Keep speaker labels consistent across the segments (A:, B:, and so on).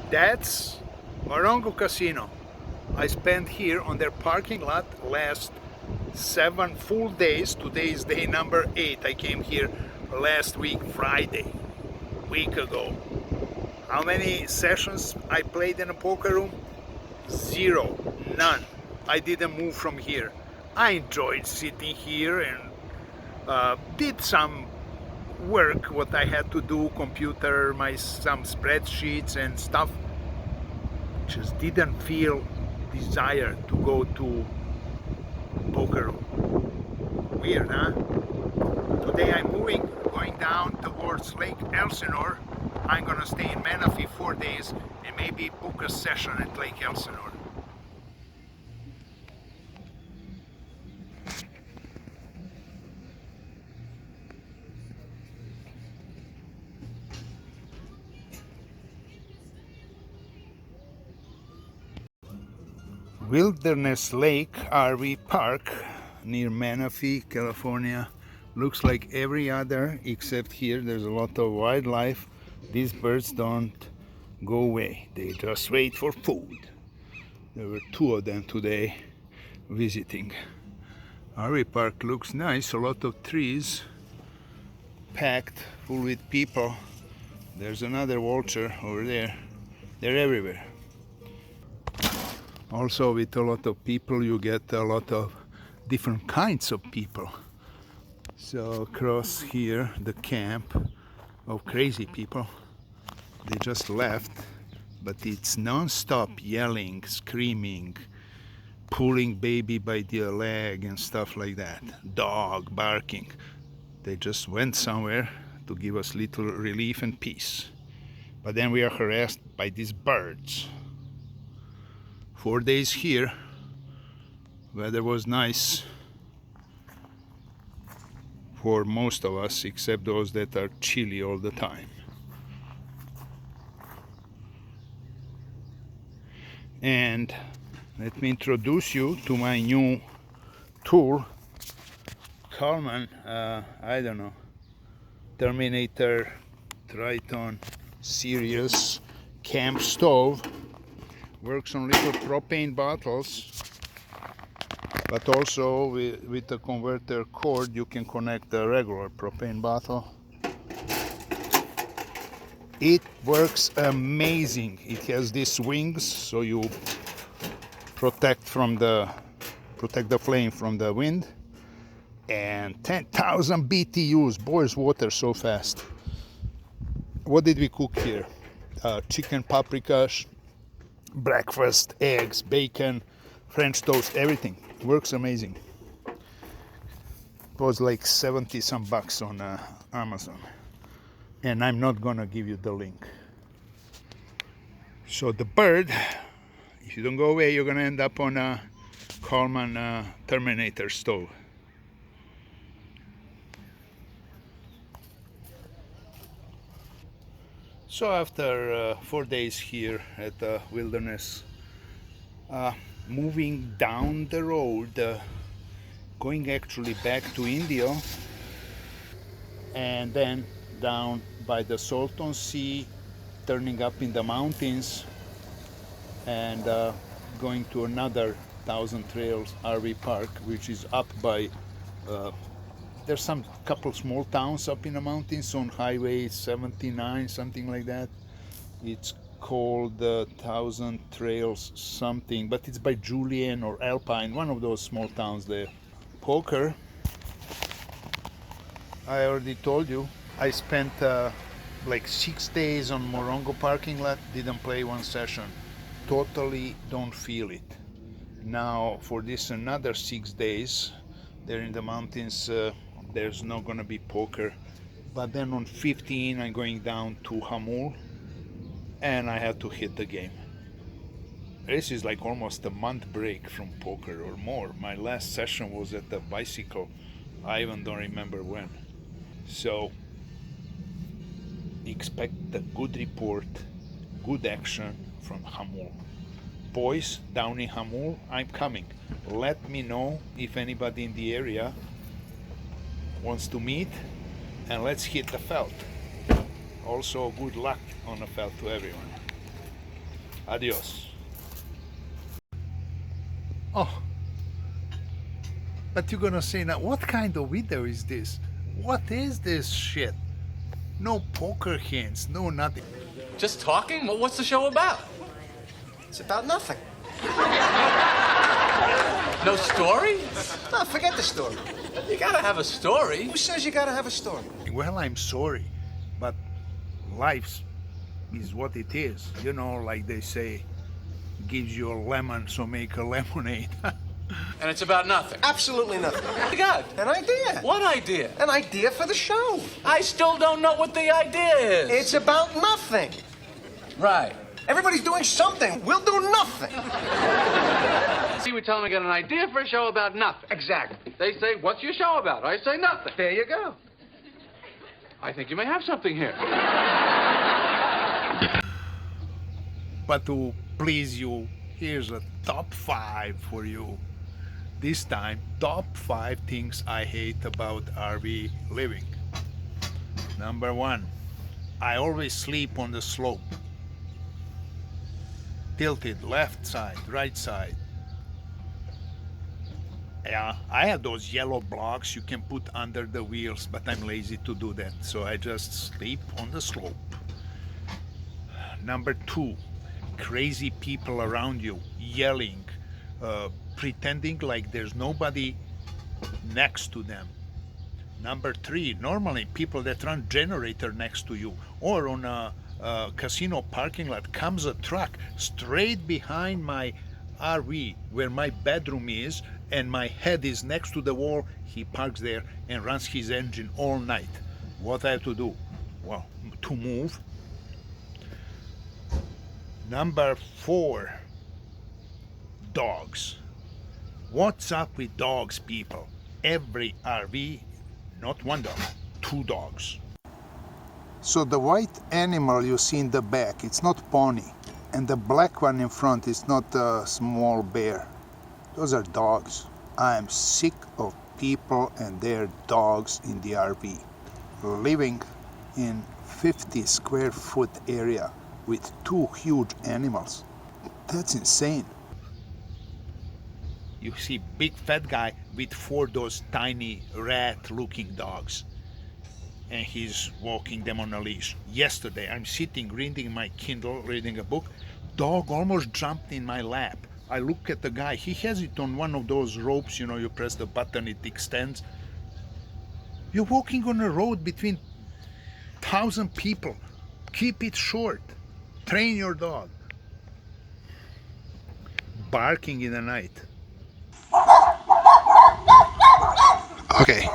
A: That's Morongo Casino. I spent here on their parking lot last 7 full days. Today is day number 8. I came here last week, Friday, week ago. How many sessions I played in a poker room? 0, none. I didn't move from here. I enjoyed sitting here and did some work, what I had to do, computer, some spreadsheets and stuff. Just didn't feel desire to go to poker room. Weird, huh? Today I'm going down towards Lake Elsinore. I'm gonna stay in Menifee 4 days and maybe book a session at Lake Elsinore. Wilderness Lake RV Park near Menifee, California. Looks like every other except here there's a lot of wildlife. These birds don't go away, they just wait for food. There were 2 of them today visiting. RV Park looks nice, a lot of trees packed full with people. There's another vulture over there. They're everywhere. Also, with a lot of people, you get a lot of different kinds of people. So across here, the camp of crazy people, they just left, but it's non-stop yelling, screaming, pulling baby by the leg and stuff like that, dog barking. They just went somewhere to give us little relief and peace. But then we are harassed by these birds. 4 days here, weather was nice for most of us, except those that are chilly all the time. And let me introduce you to my new tool, Coleman, I don't know, Terminator Triton Series camp stove. Works on little propane bottles, but also with the converter cord you can connect the regular propane bottle. It works amazing. It has these wings, so you protect the flame from the wind. And 10,000 BTUs, boils water so fast. What did we cook here? Chicken paprika, breakfast, eggs, bacon, French toast, everything. Works amazing. It was like 70 some bucks on Amazon. And I'm not gonna give you the link. So the bird, if you don't go away, you're gonna end up on a Coleman Terminator stove. So after 4 days here at the wilderness, moving down the road, going actually back to India, and then down by the Salton Sea, turning up in the mountains, and going to another Thousand Trails RV park, which is up by there's some couple small towns up in the mountains on Highway 79, something like that. It's called Thousand Trails something, but it's by Julian or Alpine, one of those small towns there. Poker, I already told you, I spent like 6 days on Morongo parking lot, didn't play one session. Totally don't feel it. Now for this another 6 days, there in the mountains, there's not gonna be poker. But then on 15, I'm going down to Hamul, and I have to hit the game. This is like almost a month break from poker or more. My last session was at the bicycle. I even don't remember when. So expect a good report, good action from Hamul. boys down in Hamul, I'm coming. Let me know if anybody in the area wants to meet, and let's hit the felt. Also, good luck on the felt to everyone. Adios. Oh, but you're gonna say now, what kind of video is this? What is this shit? No poker hands, no nothing.
B: Just talking? Well, what's the show about?
C: It's about nothing.
B: No story?
C: No, forget the story.
B: You gotta have a story.
C: Who says you gotta have a story?
A: Well, I'm sorry, but life is what it is. You know, like they say, gives you a lemon, so make a lemonade.
B: And it's about nothing.
C: Absolutely nothing.
B: You got
C: An idea.
B: what idea?
C: An idea for the show.
B: I still don't know what the idea is.
C: It's about nothing.
B: Right.
C: Everybody's doing something. We'll do nothing.
B: See, we tell them I got an idea for a show about nothing.
C: Exactly.
B: They say, what's your show about? I say nothing.
C: There you go.
B: I think you may have something here.
A: But to please you, here's a top 5 for you. This time, top 5 things I hate about RV living. Number 1, I always sleep on the slope. Tilted left side, right side. Yeah, I have those yellow blocks you can put under the wheels, but I'm lazy to do that, so I just sleep on the slope. Number 2, crazy people around you yelling, pretending like there's nobody next to them. Number 3, normally people that run generator next to you, or on a casino parking lot comes a truck straight behind my RV where my bedroom is, and my head is next to the wall. He parks there and runs his engine all night. What I have to do? Well, to move. Number 4, dogs. What's up with dogs, people? Every RV, not one dog, 2 dogs. So the white animal you see in the back, it's not pony, and the black one in front is not a small bear. Those are dogs. I am sick of people and their dogs in the RV. Living in 50 square foot area with 2 huge animals. That's insane. You see big fat guy with 4 those tiny rat looking dogs, and he's walking them on a leash. Yesterday I'm sitting reading my Kindle, reading a book. Dog almost jumped in my lap. I look at the guy, he has it on one of those ropes, you know, you press the button, it extends. You're walking on a road between 1,000 people. Keep it short. Train your dog. Barking in the night. Okay.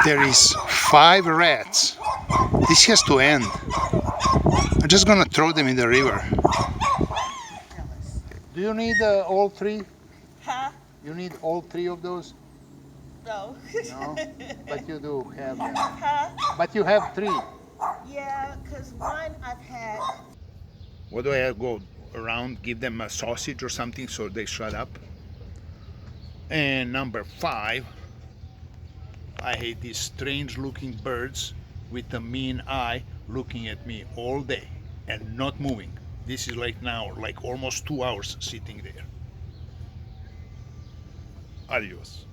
A: There is 5 rats. This has to end. I'm just gonna throw them in the river. Do you need all 3?
D: Huh?
A: You need all 3 of those?
D: No.
A: No? But you do have them.
D: Huh?
A: But you have 3.
D: Yeah, because one I've had.
A: What do I have to go around, give them a sausage or something so they shut up? And number 5, I hate these strange looking birds with a mean eye looking at me all day and not moving. This is like now, like almost 2 hours sitting there. Adios.